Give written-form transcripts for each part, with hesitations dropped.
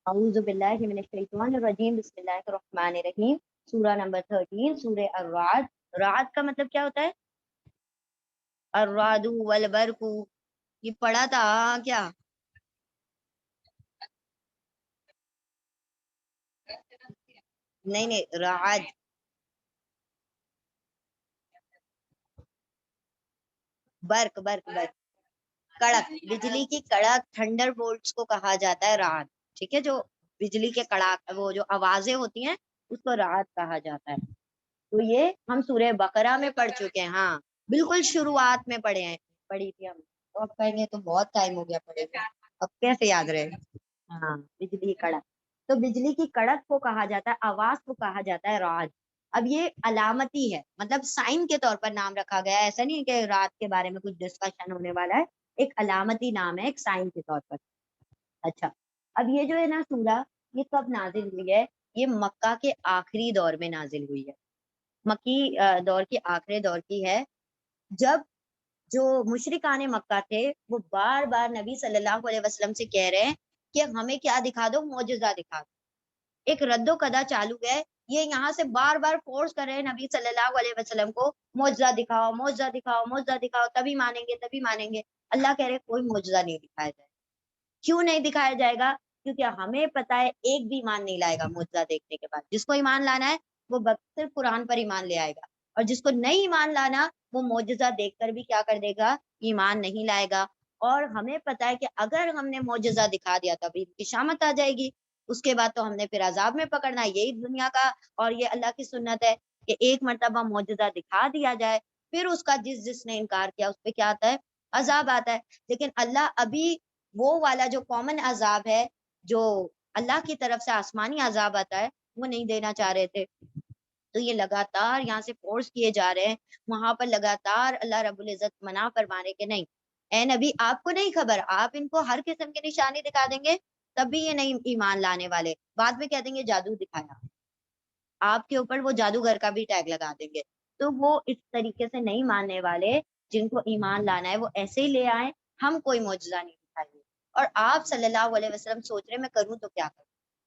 अऊज़ु बिल्लाहि मिनश शैतानिर रजीम बिस्मिल्लाहिर रहमानिर रहीम। सूरा नंबर 13 सूरह अर्राद। रात का मतलब क्या होता है? अर्रादु वल बरकु। ये पढ़ा था क्या? नहीं नहीं, रात बर्क बर्क बर्क कड़क, बिजली की कड़क, थंडर बोल्ट्स को कहा जाता है रात। ठीक है, जो बिजली के कड़ाक वो जो आवाजें होती हैं उसको रात कहा जाता है। तो ये हम सूरह बकरा में पढ़ चुके हैं। हाँ, बिल्कुल शुरुआत में पढ़ी थी हम। तो अब कहेंगे तो बहुत टाइम हो गया पढ़े हुए, अब कैसे याद रहे। हाँ, बिजली की कड़क। तो बिजली की कड़क को कहा जाता है, आवाज को कहा जाता है राज। अब ये अलामती है, मतलब साइन के तौर पर नाम रखा गया है। ऐसा नहीं है कि रात के बारे में कुछ डिस्कशन होने वाला है, एक अलामती नाम है, एक साइन के तौर पर। अच्छा, अब ये जो है ना सूरा, ये कब नाजिल हुई है? ये मक्का के आखिरी दौर में नाजिल हुई है। मक्की दौर की आखिरी दौर की है, जब जो मुशरिकाने मक्का थे वो बार बार नबी सल्लल्लाहु अलैहि वसल्लम से कह रहे हैं कि हमें क्या दिखा दो, मोजज़ा दिखा दो। एक रद्दो कदा चालू है, ये यहाँ से बार बार फोर्स कर रहे हैं नबी सल्लल्लाहु अलैहि वसल्लम को, मोजज़ा दिखाओ, मोजज़ा दिखाओ, मोजज़ा दिखाओ, तभी मानेंगे, तभी मानेंगे। अल्लाह कह रहे कोई मोजज़ा नहीं दिखाया जाए। क्यों नहीं दिखाया जाएगा? क्योंकि हमें पता है एक भी ईमान नहीं लाएगा मुद्दा देखने के बाद। जिसको ईमान लाना है वो बस सिर्फ कुरान पर ईमान ले आएगा, और जिसको नहीं ईमान लाना वो मोजज़ा देखकर भी क्या कर देगा? ईमान नहीं लाएगा। और हमें पता है कि अगर हमने मोजज़ा दिखा दिया तो अभी किशामत आ जाएगी, उसके बाद तो हमने फिर अजाब में पकड़ना है। यही दुनिया का और ये अल्लाह की सुन्नत है कि एक मर्तबा मोजज़ा दिखा दिया जाए, फिर उसका जिसने इनकार किया उस पे क्या आता है? अजाब आता है। लेकिन अल्लाह अभी वो वाला जो कॉमन अजाब है, जो अल्लाह की तरफ से आसमानी अजाब आता है, वो नहीं देना चाह रहे थे। तो ये लगातार यहाँ से फोर्स किए जा रहे हैं, वहां पर लगातार अल्लाह रब्बुल इज्जत मना फरमा रहे कि नहीं, ए नबी आपको नहीं खबर, आप इनको हर किस्म की निशानी दिखा देंगे तब भी ये नहीं ईमान लाने वाले। बाद में कह देंगे जादू दिखाया, आपके ऊपर वो जादूगर का भी टैग लगा देंगे। तो वो इस तरीके से नहीं मानने वाले, जिनको ईमान लाना है वो ऐसे ही ले आए, हम कोई मौजज़ा नहीं दिखाएंगे। और आप सल्लल्लाहु अलैहि वसल्लम सोच रहे मैं करूँ तो क्या करूँ?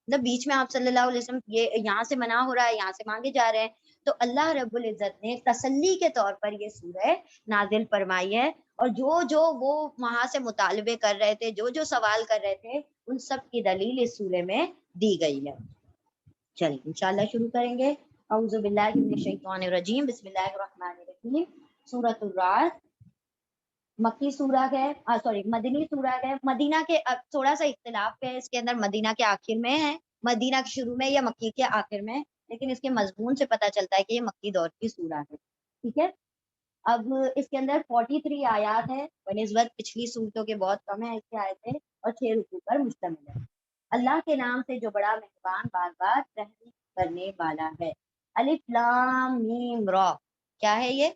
मतलब बीच में आप सल्लल्लाहु अलैहि वसल्लम ये यहाँ से मना हो रहा है, यहाँ से मांगे जा रहे हैं। तो अल्लाह रब्बुल इज़्ज़त ने तसल्ली के तौर पर ये सूरह नाज़िल फरमाई है, और जो-जो वो वहाँ से मुतालबे कर रहे थे, जो-जो सवाल कर रहे थे, उन सब की दलील इस सूरह में दी गई है। चलिए इंशाल्लाह शुरू करेंगे। औज़ु बिल्लाहि मिनश शैतानिर रजीम बिस्मिल्लाहिर रहमानिर रहीम। सूरतुर रात मक्की सूरा है, सॉरी मदनी सूरा है। मदीना के थोड़ा सा इख्तिलाफ है इसके अंदर, मदीना के आखिर में है, मदीना के शुरू में या मक्की के आखिर में, लेकिन इसके मजमून से पता चलता है कि ये मक्की दौर की सूरा है। ठीक है, अब इसके अंदर 43 आयात है, बनिस्बत पिछली सूरतों के बहुत कम है इसके आयतें, और 6 रुकू पर मुश्तमिल है। अल्लाह के नाम से जो बड़ा मेहरबान बार बार रहम करने वाला है। अलिफ लाम मीम रॉ, क्या है ये?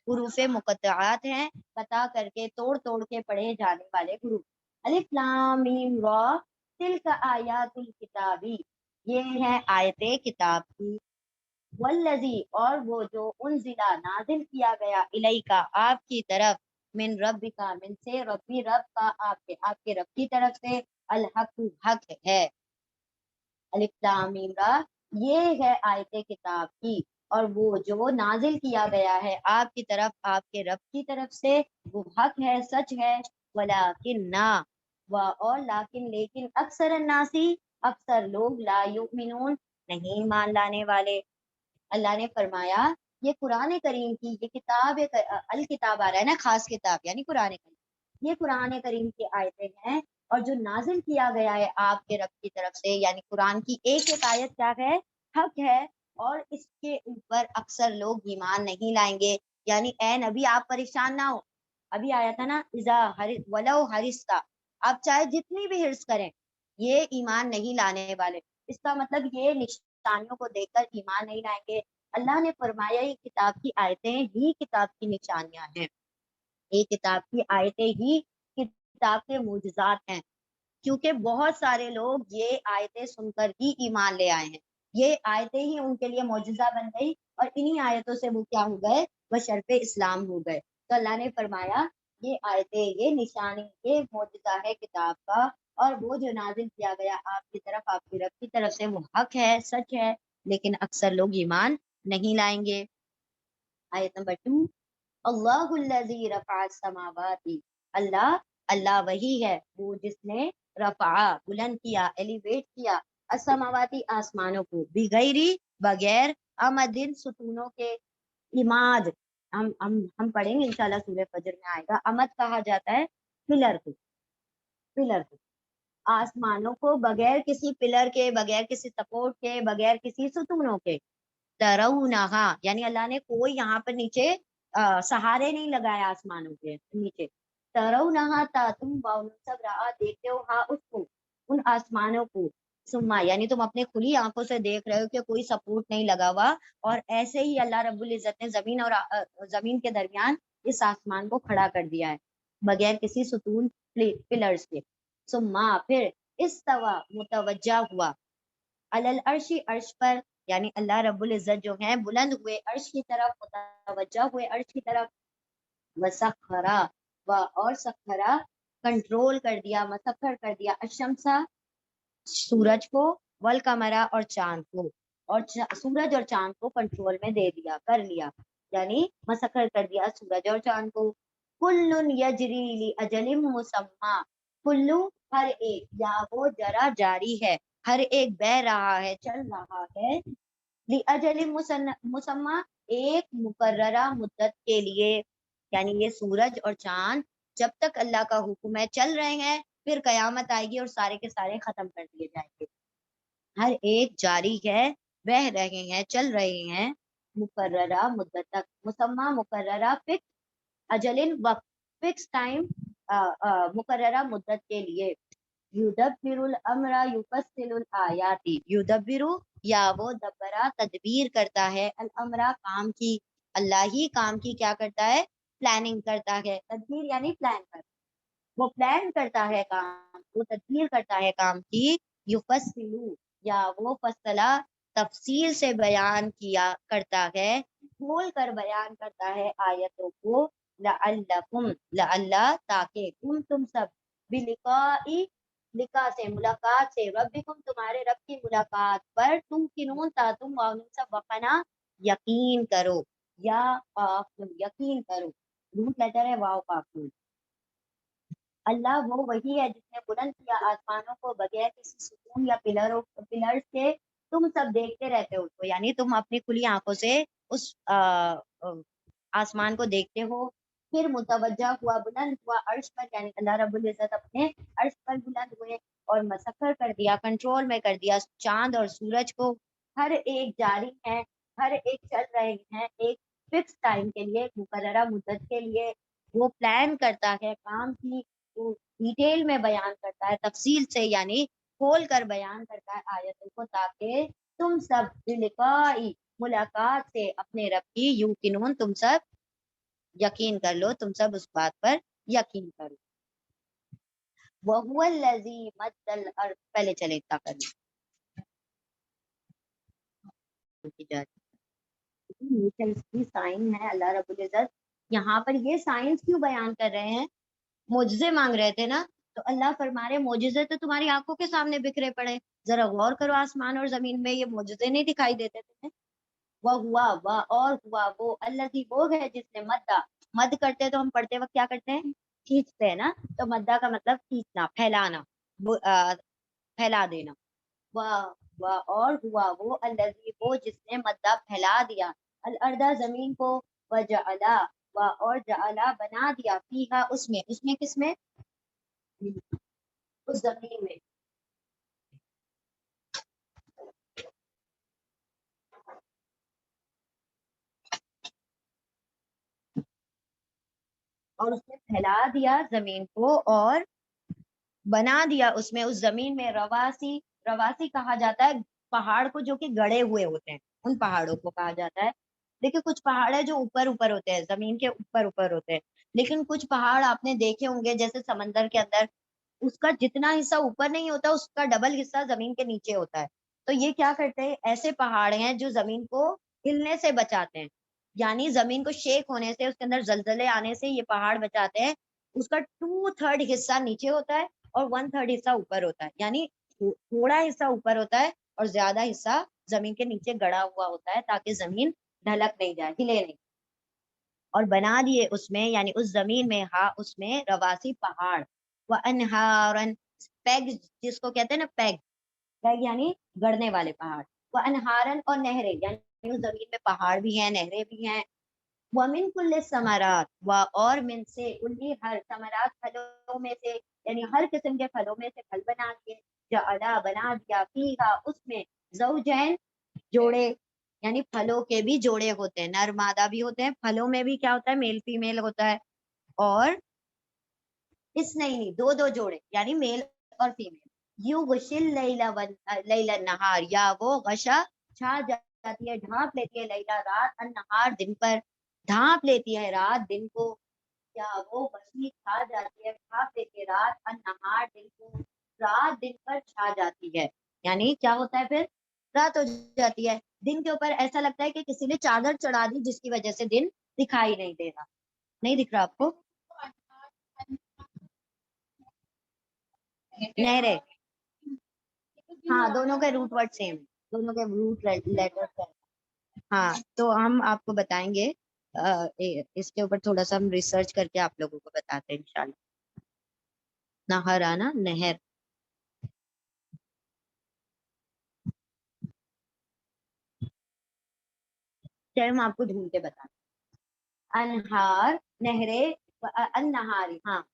हुरूफे मुकत्तआत हैं, कता करके तोड़ तोड़ के पढ़े जाने वाले हुरूफ। अलिफ लाम मीम रॉ, तिल्का आयातुल किताबी, ये है आयते किताब की। वल्लजी, और वो जो उनजिला नाजिल किया गया, इलैका आपकी तरफ, मिन रब्बिका, मिन से रब्बी, रब का आपके, आपके रब की तरफ से, अल हक हक है। अलिफ लाम मीम रा, ये है आयते किताब की। और वो जो नाजिल किया गया है आपकी तरफ, आपके रब की तरफ से, वो हक है, सच है। वलाकिन ना, व और लाकिन लेकिन, अक्सर नासी, अक्सर लोग, ला युमिनून, नहीं मान लाने वाले। अल्लाह ने फरमाया ये कुरान करीम की ये किताब अल किताब आ रहा है ना, खास किताब यानी कुरान करीम, ये कुरान करीम की आयतें हैं, और जो नाजिल किया गया है आपके रब की तरफ से, यानी कुरान की एक एक आयत क्या है? हक है। और इसके ऊपर अक्सर लोग ईमान नहीं लाएंगे। यानी ए नबी आप परेशान ना हो, अभी आया था ना, इजा हरि वलो हरिस्ता, आप चाहे जितनी भी हिर्स करें, ये ईमान नहीं लाने वाले। इसका मतलब ये निशानियों को देखकर ईमान नहीं लाएंगे। अल्लाह ने फरमाया ये किताब की आयतें ही किताब की निशानियां हैं, ये किताब की आयतें ही किताब के मुजजात हैं। क्योंकि बहुत सारे लोग ये आयतें सुनकर ही ईमान ले आए हैं, ये आयतें ही उनके लिए मौजूदा बन गई, और इन्हीं आयतों से वो क्या हो गए? वह शर्फ इस्लाम हो गए। तो अल्लाह ने फरमाया ये आयतें, ये निशानी, ये मौजूदा है किताब का, اور وہ جو نازل کیا گیا آپ کی طرف آپ کی رب کی طرف سے وہ حق ہے، سچ ہے، لیکن اکثر لوگ ایمان نہیں لائیں گے۔ آیت نمبر 2، اللہ الذی رفع السماوات، اللہ اللہ وہی ہے وہ جس نے رفع بلند کیا، ایلیویٹ کیا، السماواتی آسمانوں کو، بغیری بغیر، امدن ستونوں کے، اماد ہم پڑھیں گے انشاءاللہ سورہ فجر میں آئے گا، امد کہا جاتا ہے پلر کو، پلر کو، آسمانوں کو بغیر کسی پلر کے، بغیر کسی سپورٹ کے، بغیر کسی ستونوں کے، ترونہا یعنی اللہ نے کوئی یہاں پر نیچے سہارے نہیں لگائے آسمانوں کے نیچے، ترونہا تا تم سب رہا دیکھتے ہو ہاں اس کو، ان آسمانوں کو، سما یعنی تم اپنے کھلی آنکھوں سے دیکھ رہے ہو کہ کوئی سپورٹ نہیں لگا ہوا، اور ایسے ہی اللہ رب العزت نے زمین اور زمین کے درمیان اس آسمان کو کھڑا کر دیا ہے بغیر کسی ستون پلرز کے، سما پھر استوا متوجہ ہوا، علل عرشی عرش پر، یعنی اللہ رب العزت جو ہیں بلند ہوئے عرش کی طرف، متوجہ ہوئے عرش کی طرف، وسخرا اور سخرا کنٹرول کر دیا، مسخر کر دیا، الشمسا سورج کو، والقمرا اور چاند کو، اور سورج اور چاند کو کنٹرول میں دے دیا، کر لیا، یعنی مسخر کر دیا سورج اور چاند کو، کل یجری لاجل مسمى، کلو ہر ایک، یا وہ جرا جاری ہے، ہر ایک بہ رہا ہے، چل رہا ہے، لاجل مسمى ایک مقررہ مدت کے لیے، یعنی یہ سورج اور چاند جب تک اللہ کا حکم ہے چل رہے ہیں، پھر قیامت آئے گی اور سارے کے سارے ختم کر دیے جائیں گے، ہر ایک جاری ہے، بہ رہے ہیں، چل رہے ہیں، مقررہ مدت تک، مسمى مقررہ، فکس، اجل وقت، فکس ٹائم، مقررہ مدت کے لیے، یدبر الامر یفصل الآیات، یدبر یا وہ دبرا تدبیر کرتا ہے، الامر کام کی، اللہ ہی کام کی کیا کرتا ہے، پلاننگ کرتا ہے، تدبیر یعنی پلان کرتا، وہ پلان کرتا ہے کام، وہ تدبیر کرتا ہے کام کی، یفصل یا وہ فصلہ تفصیل سے بیان کیا کرتا ہے، کھول کر بیان کرتا ہے آیتوں کو، لعلکم لعلہ تاکہ تم سب بلقاء لقاء سے ملاقات سے، ربکم تمہارے رب کی ملاقات پر، تم کنون تا تم سب وقنا یقین کرو، یا یقین کرو، روٹ لیٹر ہے واو کافون، اللہ وہ وہی ہے جس نے بلند کیا آسمانوں کو بغیر کسی ستون یا پلرز کے، تم سب دیکھتے رہتے ہو اس کو، یعنی تم اپنی کھلی آنکھوں سے اس آسمان کو دیکھتے ہو، پھر متوجہ ہوا، بلند ہوا عرش پر، یعنی اللہ رب العزت اپنے عرش پر بلند ہوئے اور مسخر کر دیا، کنٹرول میں کر دیا چاند اور سورج کو، ہر ایک جاری ہے، ہر ایک چل رہے ہیں ایک فکس ٹائم کے لیے، ایک مقررہ مدت کے لیے، وہ پلان کرتا ہے کام کی، وہ ڈیٹیل میں بیان کرتا ہے تفصیل سے، یعنی کھول کر بیان کرتا ہے آیتوں کو، تاکہ تم سب بلقائی ملاقات سے اپنے رب کی، یوقنون تم سب یقین کر لو، تم سب اس بات پر یقین کرو، وَهُوَ الَّذِي مَدَّ الْأَرْضَ، پہلے چلے اتنا کر لیں، سائن ہے اللہ رب العزت، یہاں پر یہ سائنس کیوں بیان کر رہے ہیں، معجزے مانگ رہے تھے نا، تو اللہ فرما رہے معجزے تو تمہاری آنکھوں کے سامنے بکھرے پڑے، ذرا غور کرو آسمان اور زمین میں، یہ معجزے نہیں دکھائی دیتے تھے، وہ ہوا اور ہوا وہ، اللہ وہ ہے جس نے مدہ، مد کرتے تو ہم پڑھتے وقت کیا کرتے ہیں، کھینچتے ہیں نا، تو مدہ کا مطلب کھینچنا، پھیلانا، پھیلا دینا، اور ہوا وہ، اللہ وہ جس نے مدہ پھیلا دیا، الارض زمین کو، وجعلا اور جعلا بنا دیا، فیہا اس میں کس میں، اس زمین میں، اور اس نے پھیلا دیا زمین کو، اور بنا دیا اس میں، اس زمین میں، رواسی، رواسی کہا جاتا ہے پہاڑ کو جو کہ گڑے ہوئے ہوتے ہیں، ان پہاڑوں کو کہا جاتا ہے، دیکھیں کچھ پہاڑ ہے جو اوپر اوپر ہوتے ہیں، زمین کے اوپر اوپر ہوتے ہیں، لیکن کچھ پہاڑ آپ نے دیکھے ہوں گے جیسے سمندر کے اندر، اس کا جتنا حصہ اوپر نہیں ہوتا اس کا ڈبل حصہ زمین کے نیچے ہوتا ہے، تو یہ کیا کرتے ہیں، ایسے پہاڑ ہیں جو زمین کو ہلنے سے بچاتے ہیں، یعنی زمین کو شیک ہونے سے، اس کے اندر زلزلے آنے سے یہ پہاڑ بچاتے ہیں، اس کا 2/3 حصہ نیچے ہوتا ہے और 1/3 हिस्सा ऊपर होता है, यानी थोड़ा हिस्सा ऊपर होता है और ज्यादा हिस्सा जमीन के नीचे गड़ा हुआ होता है, ताकि जमीन ढलक नहीं जाए, हिले नहीं। और बना दिए उसमें, यानी उस जमीन में, हा उसमें रवासी पहाड़, व अनहारन, पेग जिसको कहते हैं ना, पेग, पेग यानी गड़ने वाले पहाड़, व अनहारन, और नहरें, यानी उस जमीन में पहाड़ भी हैं, नहरें भी हैं। वमिन कुल्ले समारात, व और मिन से, उन्हीं हर समारात, फलों में से, यानी हर किस्म के फलों में से फल बना दिए, जअला बना दिया, फीहा उसमें, ज़ौजैन जोड़े, यानी फलों के भी जोड़े होते हैं, नर मादा भी होते हैं, फलों में भी क्या होता है, मेल फीमेल होता है। और इस नहीं, दो दो जोड़े, यानी मेल और फीमेल। यू गुशिल लैला लैला नहार, या वो गशा छा जाती है, ढांप लेती है, लैला रात, अन नहार दिन पर, ढांप लेती है रात दिन को, या वो गशी छा जाती है, ढांप लेती है रात, अन नहार दिन को, रात दिन पर छा जाती है, यानी क्या होता है फिर, रात हो जाती है, दिन के ऊपर ऐसा लगता है कि किसी ने चादर चढ़ा दी, जिसकी वजह से दिन दिखाई नहीं दे रहा। नहीं दिख रहा आपको? नहरें, हाँ, दोनों के रूट वर्ड सेम, दोनों के रूट लेटर। हाँ, तो हम आपको बताएंगे, इसके ऊपर थोड़ा सा हम रिसर्च करके आप लोगों को बताते हैं इंशाल्लाह। नहर आना, नहर, चलो हम आपको ढूंढ के बताते हैं। अनहार, नहरें, अनहारी, हाँ,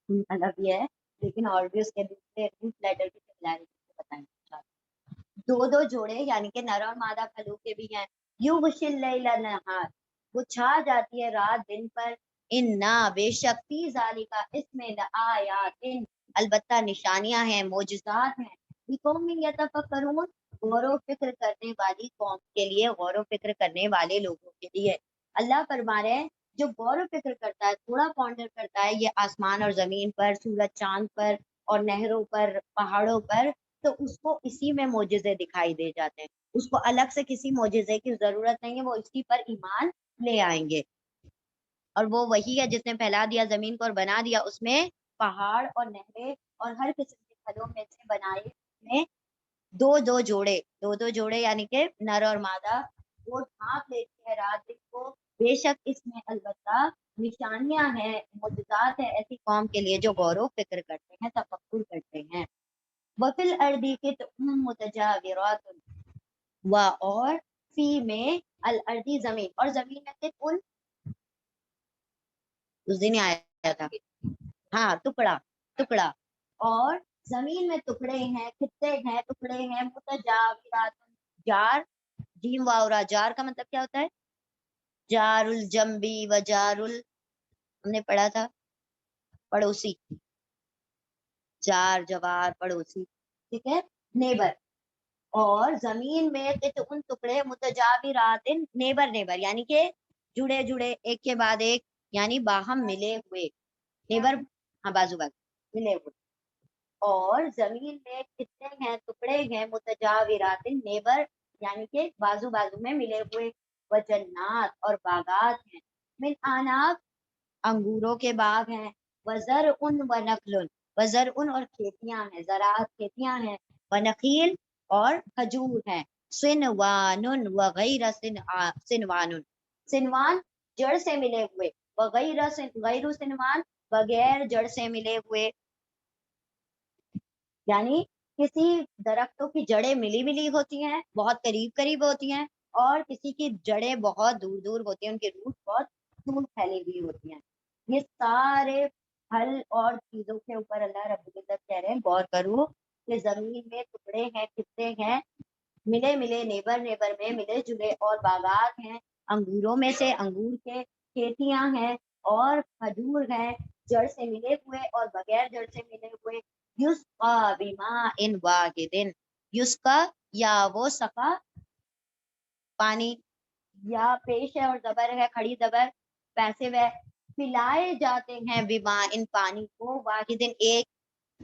मतलब ये है, लेकिन और भी उसके दूसरे रूट लेटर की सिमिलैरिटी से बताएंगे इंशाल्लाह। दो दो जोड़े, यानी कि नर और मादा फलों के भी हैं। युगशिल लैला नहार, वो छा जाती है रात दिन पर। इन्ना, बेशक, फी ज़ालिका, इसमें, आयात, इन, अलबत्ता निशानियां हैं, मोजज़ात हैं, लिकौम यतफक्करून, गौर व फिक्र करने वाली कौम के लिए, गौर व फिक्र करने वाले लोगों के लिए। अल्लाह फरमा रहे हैं, जो गौर व फिक्र करता है, थोड़ा पॉन्डर करता है, ये आसमान और जमीन पर, सूरज चांद पर, और नहरों पर, पहाड़ों पर, तो उसको इसी में मोजिज़े दिखाई दे जाते हैं। उसको अलग से किसी मोजिज़े की जरूरत नहीं है, वो इसी पर ईमान ले आएंगे। और वो वही है जिसने फैला दिया जमीन को और बना दिया उसमें पहाड़ और नहरें, और हर किस्म के फलों में से बनाए में दो दो जोड़े, दो दो जोड़े, यानी कि नर और मादा, वो ढांप लेती है रात दिन को। बेशक इसमें अलबत्ता निशानियां हैं, मुजज़ात है, ऐसी कौम के लिए जो गौर व फिक्र करते हैं, तफक्कुर करते हैं। वफिल अर्दी के मुतजाविरात, व और फी में, अल अर्दी जमीन, और जमीन में से उन, उस दिन ही आया था, हाँ, टुकड़ा, टुकड़ा, और जमीन में टुकड़े हैं, खित्ते हैं, टुकड़े हैं, मुतजाविरात, जार, जीम वावरा, जार का मतलब क्या होता है, जारुल जम्बी व जारुल, हमने पढ़ा था, पड़ोसी, जार जवार पड़ोसी, ठीक है, नेबर। और जमीन में तो उन टुकड़े, मुतजाविरातिन, नेबर नेबर, यानी कि जुड़े जुड़े, एक के बाद एक, यानी बाहम मिले हुए, नेबर, हाँ, बाजू बाजू मिले हुए। और जमीन में कितने हैं, टुकड़े हैं, मुतजाविरातिन, नेबर, यानी कि बाजू बाजू में मिले हुए। व जन्नात, और बागात हैं, मिन आनाब, अंगूरों के बाग हैं, वजर उन व नखलुन, वजर उन, और खेतियां हैं, ज़राअत खेतियां हैं, व नखील, और खजूर हैं, सिनवानुन व गैर सिनवानुन, सिनवान जड़ से मिले हुए, व गैर सिनवान, बगैर जड़ से मिले हुए, यानी किसी दरख्तों की जड़ें मिली मिली होती हैं, बहुत करीब करीब होती हैं, और किसी की जड़ें बहुत दूर दूर होती हैं, उनके रूट बहुत दूर फैली हुई होती हैं। ये सारे फल और चीजों के ऊपर अल्लाह रब्बुल इज्जत कह रहे हैं, गौर करो कि जमीन में टुकड़े हैं, कितने हैं, मिले मिले, नेबर नेबर में मिले जुले, और बागात हैं, अंगूरों में से अंगूर के, खेतियां हैं, और खजूर हैं, जड़ से मिले हुए और बगैर जड़ से मिले हुए। युस्का बिमा इन वाहिदिन, युस्का, या वो सका, पानी, या पेश है और जबर है, खड़ी जबर, पैसिव है, पिलाए जाते हैं, बिमा, इन पानी को, वाहिदिन, एक।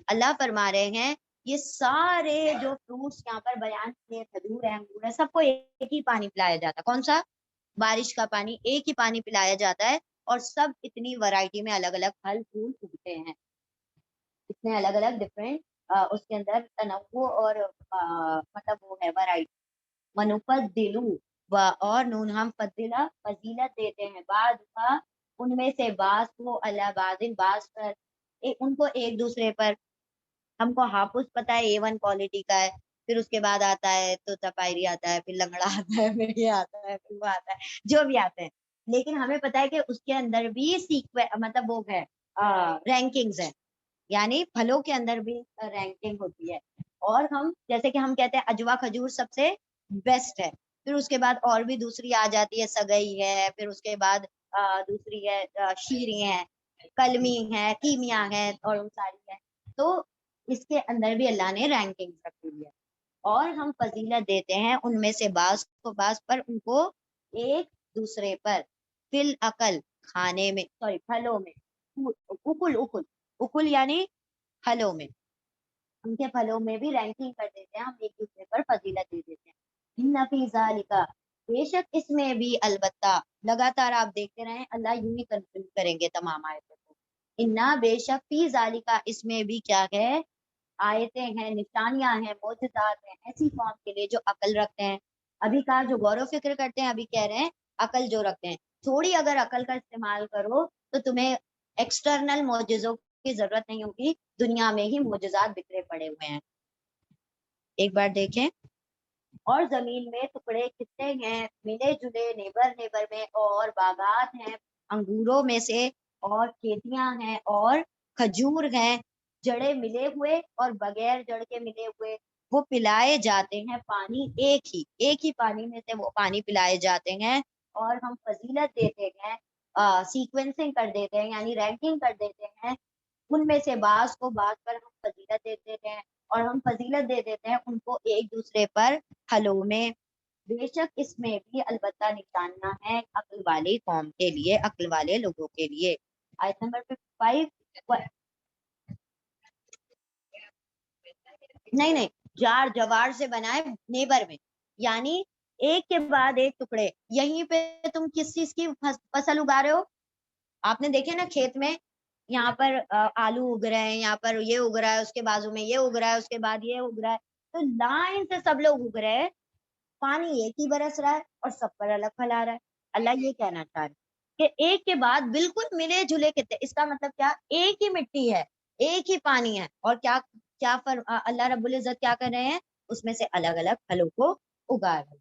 अल्लाह फरमा रहे हैं, ये सारे जो फ्रूट्स यहाँ पर बयान किए, खजूर है, अंगूर है, सबको एक ही पानी पिलाया जाता है। कौन सा? बारिश का पानी, एक ही पानी पिलाया जाता है, और सब इतनी वैरायटी में अलग अलग फल फूल उगते हैं, उसमें अलग अलग डिफरेंट उसके अंदर तनव्वु और मतलब वो है वैरायटी। मनुफद्दिलु व और नून हम फद्दिला फजीलत देते हैं बाद का उनमें से बास को अला बाजिन बास पर उनको एक दूसरे पर। हमको हाफुज पता है A1 क्वालिटी का है, फिर उसके बाद आता है तो तपायरी आता है, फिर लंगड़ा आता है, फिर ये आता है, फिर वो आता है, जो भी आते हैं। लेकिन हमें पता है कि उसके अंदर भी सीक्वे मतलब वो है रैंकिंग्स है, यानी फलों के अंदर भी रैंकिंग होती है। और हम जैसे कि हम कहते हैं अजवा खजूर सबसे बेस्ट है, फिर उसके बाद और भी दूसरी आ जाती है, सगई है, फिर उसके बाद दूसरी है शीरी है, कलमी है, कीमिया है, और वो सारी है। तो इसके अंदर भी अल्लाह ने रैंकिंग रखी हुई है। और हम फजीलत देते हैं उनमें से बास को बास पर, उनको एक दूसरे पर। फिल अकल खाने में, सॉरी फलों में, उकुल उकुल उकुल यानी फलों में, उनके फलों में भी रैंकिंग कर देते हैं हम, एक दूसरे पर फजीलत दे देते हैं। इन्ना फी ज़ालिका बेशक इसमें भी, अलबत्ता लगातार आप देखते रहें, अल्लाह यूं ही कंटिन्यू करेंगे तमाम आयतों को। इन्ना बेशक फी ज़ालिका इसमें भी क्या है, आयतें हैं, निशानियां हैं, मोजज़ात हैं ऐसी कौम के लिए जो अकल रखते हैं। अभी कहा जो गौर व फिक्र करते हैं, अभी कह रहे हैं अकल जो रखते हैं। थोड़ी अगर अकल का इस्तेमाल करो तो तुम्हें एक्सटर्नल मोजज़ों की जरूरत नहीं होगी, दुनिया में ही मोजज़ात बिखरे पड़े हुए हैं। एक बार देखें, और जमीन में टुकड़े कितने हैं मिले जुले नेबर नेबर में, और बागात हैं अंगूरों में से, और खेतियां हैं और खजूर हैं, जड़े मिले हुए और बगैर जड़ के मिले हुए। वो पिलाए जाते हैं पानी एक ही पानी में से वो पानी पिलाए जाते हैं। और हम फजीलत देते हैं, सीक्वेंसिंग कर देते हैं, यानी रैंकिंग कर देते हैं उनमें से बास को बास पर हम फजीलत दे देते हैं, और हम फजीलत दे देते हैं उनको एक दूसरे पर हलों में। बेशक इसमें भी अलबत्ता निशानियां हैं अक्ल वाली कौम के लिए, अक्ल वाले लोगों के लिए। आयत नंबर 5। नहीं नहीं, जार जवार से बनाए नेबर में, यानी एक के बाद एक टुकड़े। यहीं पे तुम किस चीज की फसल उगा रहे हो, आपने देखे ना खेत में, यहाँ पर आलू उग रहे हैं, यहाँ पर ये उग रहा है, उसके बाजू में ये उग रहा है, उसके बाद ये उग रहा है, तो लाइन से सब लोग उग रहे हैं, पानी एक ही बरस रहा है और सब पर अलग फल आ रहा है। अल्लाह ये कहना चाह रहे हैं कि एक के बाद बिल्कुल मिले जुले कितने, इसका मतलब क्या, एक ही मिट्टी है, एक ही पानी है, और क्या क्या अल्लाह रब्बुल इज्जत क्या कर रहे हैं, उसमें से अलग अलग फलों को उगा रहे हैं।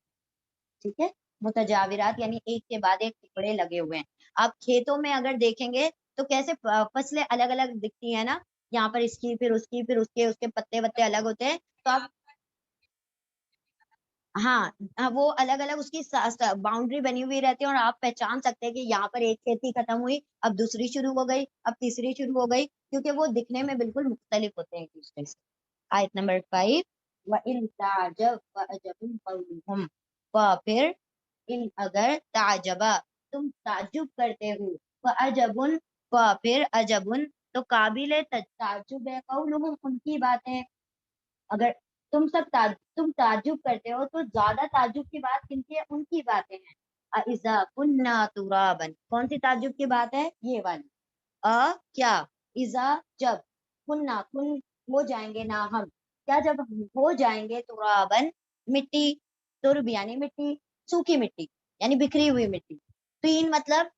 ठीक है, मुतजाविरात यानी एक के बाद एक टुकड़े लगे हुए हैं। आप खेतों में अगर देखेंगे तो कैसे फसलें अलग अलग दिखती है ना, यहाँ पर इसकी फिर उसकी फिर उसके उसके पत्ते वत्ते अलग होते हैं, तो आप हाँ वो अलग अलग उसकी बाउंड्री बनी हुई रहती है, और आप पहचान सकते हैं कि यहाँ पर एक खेती खत्म हुई, अब दूसरी शुरू हो गई, अब तीसरी शुरू हो गई, क्योंकि वो दिखने में बिल्कुल मुख्तलिफ होते हैं एक दूसरे से। आयत नंबर 5, व इन ताजब व अजबुन कौलुहुम, व फिर इन अगर ताजबा तुम ताजुब करते हो, व अजबुन व फिर अजबुन तो काबिल ताजुब है कौलुहुम उनकी बातें। अगर तुम ताज्जुब करते हो तो ज्यादा ताज्जुब की बात किनकी है, उनकी बातें हैं। इज़ा कुन्ना तुराबन, कौन सी ताज्जुब की बात है, ये वाली। क्या, इज़ा जब, कुन हो जाएंगे ना हम, क्या जब हम हो जाएंगे तुराबन मिट्टी, तुर्ब यानी मिट्टी, सूखी मिट्टी यानी बिखरी हुई मिट्टी। तीन मतलब,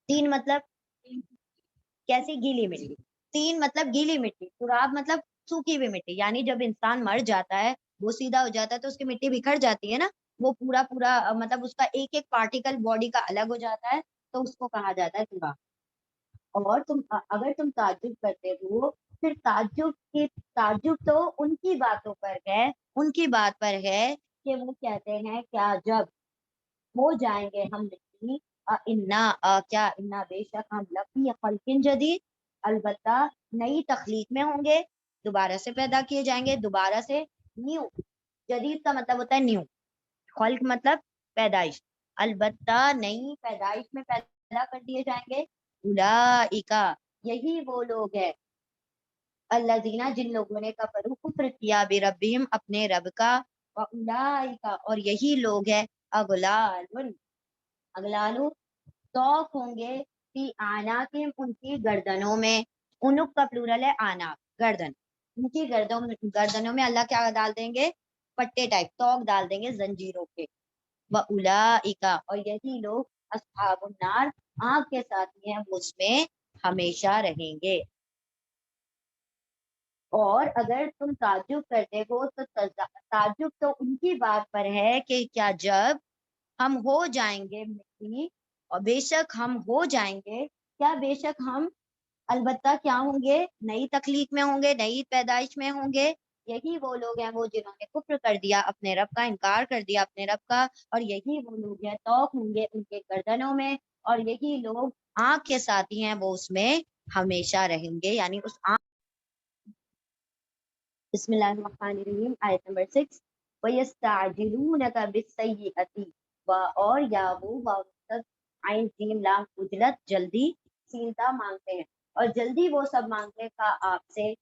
तीन मतलब कैसी, गीली मिट्टी। तीन मतलब गीली मिट्टी, तुराब मतलब सूखी हुई मिट्टी, यानी जब इंसान मर जाता है, वो सीधा हो जाता है तो उसकी मिट्टी बिखर जाती है ना, वो पूरा पूरा मतलब उसका एक एक पार्टिकल बॉडी का अलग हो जाता है, तो उसको कहा जाता है तुराब। और अगर तुम ताज्जुब करते हो, फिर ताज्जुब तो उनकी बातों पर है, उनकी बात पर है कि वो कहते हैं क्या जब हो जाएंगे हम नहीं, क्या इन्ना बेशक हम लफी खल्किन जदीद, अलबत्ता नई तखलीक में होंगे, दोबारा से पैदा किए जाएंगे, दोबारा से न्यू। जदीद का मतलब होता है न्यू, खल्क मतलब पैदाइश, अलबत्ता नई पैदाइश में पैदा कर दिए जाएंगे। उलाइका यही वो लोग हैं, अल्लज़ीना जिन लोगों ने कफरू कुफ्र किया बिरब्बिहिम अपने रब का, व उलाइका और यही लोग हैं, अगलालुन अगलालु तौक होंगे, फी आनातिम उनकी गर्दनों में, उनुक का प्लूरल है आनाक, गर्दन। उनकी गर्दनों में अल्लाह क्या डाल देंगे, पट्टे टाइप, तोक डाल देंगे जंजीरों के। व उलाइका, और यही लोग अस्हाबुन नार, आग के साथी हैं, वो उसमें हमेशा रहेंगे। और अगर तुम ताज्जुब करते हो तो ताज्जुब तो उनकी बात पर है कि क्या जब हम हो जाएंगे मिट्टी, और बेशक हम हो जाएंगे, क्या बेशक हम अलबत्ता क्या होंगे, नई तकलीफ में होंगे, नई पैदाइश में होंगे। यही वो लोग हैं वो जिन्होंने कुफ्र कर दिया अपने रब का, इनकार कर दिया अपने रब का, और यही वो लोग हैं तौक होंगे उनके गर्दनों में, और यही लोग आँख के साथी हैं, वो उसमें हमेशा रहेंगे, यानी उस आँख। बिस्मिल्लाहिर्रहमानिर्रहीम, आयत नंबर 6। वयस्ताजिलूनका बिस्सय्यिअति, और या वो वाव आइन जीम लाम उजलत, जल्दी सीनता मांगते हैं, और जल्दी वो सब मांगते हैं का आपसे।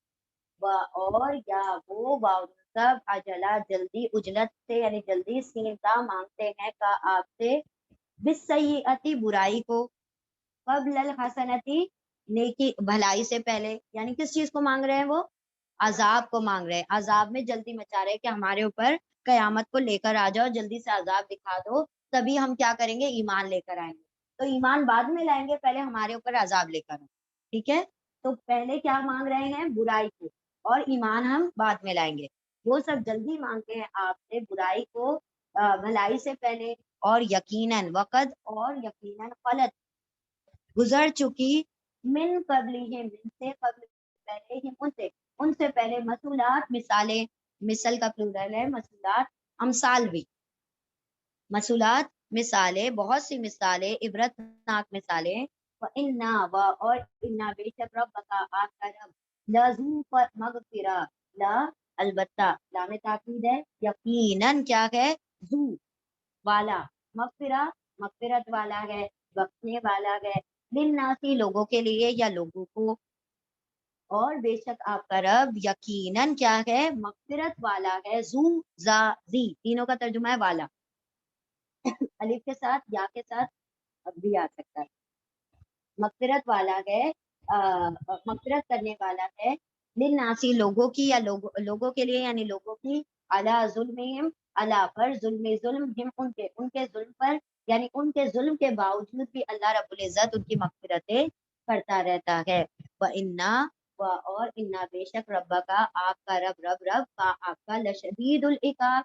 और या वो वाव सब अजला, जल्दी, उजलत से यानी जल्दी, सीनता मांगते हैं का आपसे, बिस्सय्यिअति बुराई को, कब्लल हसनती नेकी भलाई से पहले, यानी किस चीज को मांग रहे हैं वो, अजाब को मांग रहे हैं, अजाब में जल्दी मचा रहे हैं कि हमारे ऊपर कयामत को लेकर आ जाओ, जल्दी से अजाब दिखा दो, तभी हम क्या करेंगे, ईमान लेकर आएंगे। तो ईमान बाद में लाएंगे, पहले हमारे ऊपर अजाब लेकर आओ, ठीक है। तो पहले क्या मांग रहे हैं, बुराई को, और ईमान हम बाद में लाएंगे। वो सब जल्दी मांगते हैं आपसे बुराई को भलाई से पहले, और यकीनन वक़द, और यकीनन गलत गुजर चुकी, मिन कबली है, मिन से कबल, पहले ही उनसे, उनसे पहले, मसूलात मिसालें, मिसल का प्लूरल है मसूलात, अमसाल भी, मसूलात मिसालें, बहुत सी मिसालें, इबरतनाक मिसालें। व इन्ना, व और इन्ना बेशक रब्बका आपका रब, लज़ू मगफिरा, ला अलबत्ता, लाम ताकीद है, यकीनन क्या है, जू वाला, मगफिरा मगफिरत वाला है, बख्शने वाला है, लिन्नासी लोगों के लिए या लोगों को, और बेशक आपका रब यकीनन क्या है, मगफिरत वाला है, जू जा जी, तीनों का तर्जुमा है वाला, अलिफ के साथ या के साथ अब भी आ सकता है। मगफिरत वाला है, मगफिरत करने वाला है, लिन्नासी लोगों की या लोगों के लिए, यानी लोगों की, अला जुल्मिहिम, अला पर, जुल्म जुल्म, हिम उनके, उनके जुल्म पर, यानी उनके जुल्म के बावजूद भी अल्लाह रब्बुल इज्जत उनकी मगफिरतें करता रहता है। व इन्ना, व और इन्ना बेशक रब्बा का आपका रब का आपका लशदीदुल इकाब,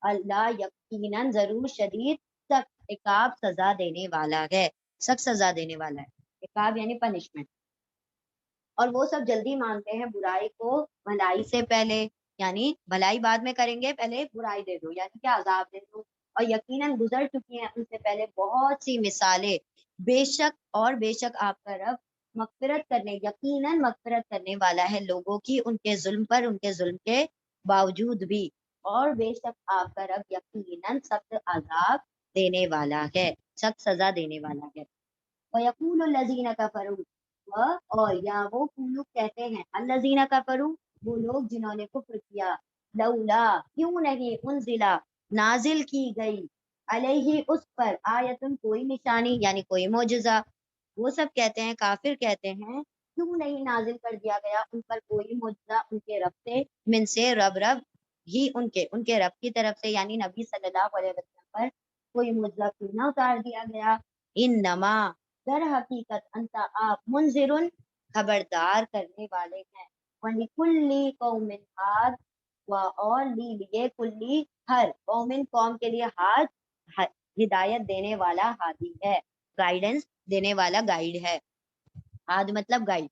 अल्लाह यकीनन जरूर शदीद सख्त इकाब, सजा देने वाला है, सख्त सजा देने वाला है, इकाब यानी पनिशमेंट। और वो सब जल्दी मांगते हैं बुराई को भलाई से पहले, यानी भलाई बाद में करेंगे, पहले बुराई दे दो, यानी कि अजाब दे दो। और यकीनन गुजर चुकी हैं उनसे पहले बहुत सी मिसालें, बेशक और बेशक आपका रब मगफिरत करने, यकीनन मगफिरत करने वाला है लोगों की, उनके जुल्म पर, उनके जुल्म के बावजूद भी, और बेशक आपका रब यकीनन सख्त अजाब देने वाला है, सख्त सजा देने वाला है। वयकूलु लजीना कफरू, और या वो कुलू कहते हैं, अल्लजीना कफरू, वो लोग जिन्होंने कुफ्र किया, लौला क्यों नहीं, उनजिला नाजिल की गई, अलैहि उस पर, आयतुन कोई निशानी, यानी कोई मोजज़ा। वो सब कहते हैं, काफिर कहते हैं, क्यों नहीं नाजिल कर दिया गया उन पर कोई मोजज़ा उनके रब से, मिन से, रब ही उनके, उनके रब की तरफ से, यानी नबी सल्लल्लाहु अलैहि वसल्लम पर कोई मुजज़ा क्यों ना उतार दिया गया। इन नमा, दर हकीकत, अंता आप, मुंजिरुन खबरदार करने वाले हैं, वलिकुल्ली कौमिन हाद, व और लिए कुल्ली हर, कौमिन कौम के लिए, हाद हिदायत देने वाला हादी है, गाइडेंस देने वाला गाइड है, हाद मतलब गाइड।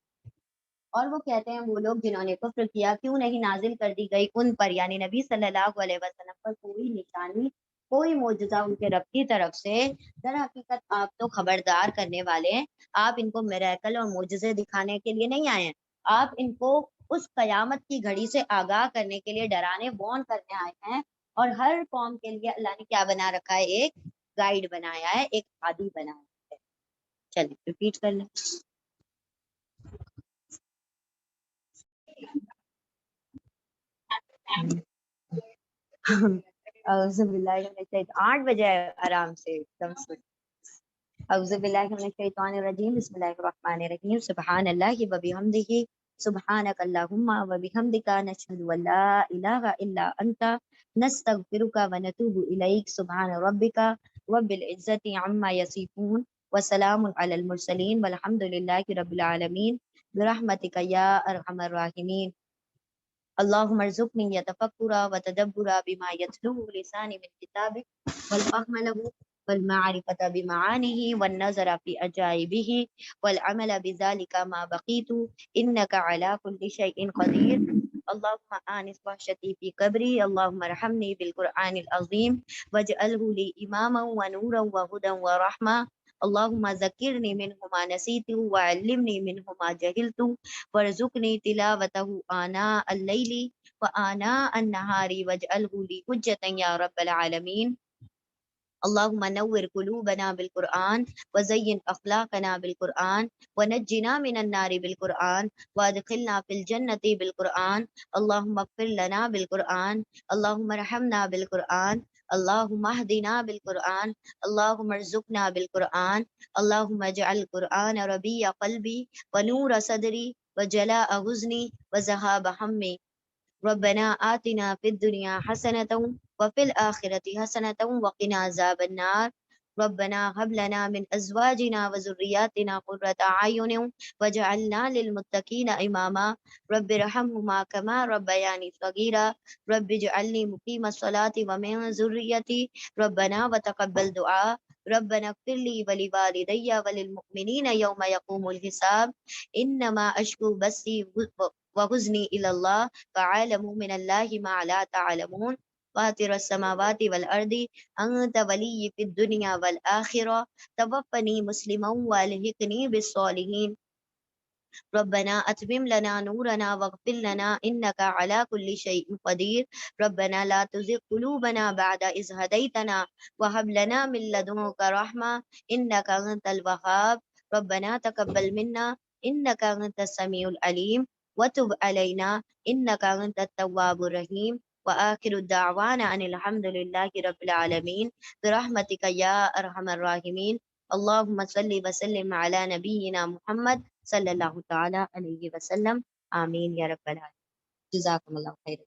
और वो कहते हैं वो लोग जिन्होंने कुफ्र किया, क्यों नहीं नाजिल कर दी गई उन पर, यानी नबी सल्लल्लाहु अलैहि वसल्लम पर कोई निशानी, कोई मोजज़ा उनके रब की तरफ से। दर हकीकत आप तो खबरदार करने वाले हैं, आप इनको मिरेकल और मोजज़े दिखाने के लिए नहीं आए हैं, आप इनको उस कयामत की घड़ी से आगाह करने के लिए, डराने वार्न करने आए हैं। और हर कौम के लिए अल्लाह ने क्या बना रखा है, एक गाइड बनाया है, एक हादी बनाया है। चलिए रिपीट कर लें। औज़ुबिल्लाहि मिनश शैतानिर, 8 बजे आराम से एकदम से। اعوذ باللہ من الشیطان الرجیم بسم اللہ الرحمن الرحیم سبحان اللہ و بحمدہ سبحانک اللہم و بحمدک نشہد ان لا الہ الا انت نستغفرک و نتوب الیک سبحان ربک رب العزت عما یصفون وسلام علی المرسلین والحمد للہ رب العالمین برحمتک یا ارحم الراحمین اللهم ارزقني يتفكر وتدبر بما يتلوه لساني من كتابك والفهم له والمعرفة بمعانيه والنظر في أجائبه والعمل بذلك ما بقيت إنك على كل شيء قدير اللهم آنس وحشتي في قبري اللهم ارحمني بالقرآن العظيم واجعله لي إماما ونورا وهدى ورحمة اللهم ذكرني منه ما نسيت وعلمني منه ما جهلت وارزقني تلاوته آناء الليل وآناء النهار واجعله لي حجة يا رب العالمين اللهم نور قلوبنا بالقرآن وزين أخلاقنا بالقرآن ونجنا من النار بالقرآن وادخلنا في الجنة بالقرآن اللهم اغفر لنا بالقرآن اللهم ارحمنا بالقرآن اللهم اهدنا بالقرآن اللهم ارزقنا بالقرآن اللهم اجعل القرآن ربيع قلبي ونور صدري وجلاء حزني وذهاب همي ربنا آتنا في الدنيا حسنة وفي الآخرة حسنة وقنا عذاب النار ربنا هب لنا من أزواجنا وذرياتنا قرة أعين واجعلنا للمتقين إماما رب ارحمهما كما ربياني صغيرا رب اجعلني مقيم الصلاة ومن ذريتي ربنا وتقبل دعاء ربنا اغفر لي ولوالدي وللمؤمنين يوم يقوم الحساب إنما أشكو بثي وحزني إلى الله فعالموا من الله ما لا تعلمون فاطر السماوات والأرض أنت ولي في الدنيا والآخرة توفني مسلما والحقني بالصالحين ربنا أتمم لنا نورنا واغفر لنا إنك على كل شيء قدير ربنا لا تزغ قلوبنا بعد إذ هديتنا وهب لنا من لدنك رحمة إنك أنت الوهاب ربنا تقبل منا إنك أنت السميع العليم وتب علينا إنك أنت التواب الرحيم وآخر الدعوانا أن الحمد لله رب العالمين برحمتك يا أرحم الراحمين اللهم صل وسلم على نبينا محمد صلی اللہ تعالی علیہ وسلم آمین یا رب العالمین جزاکم اللہ خیر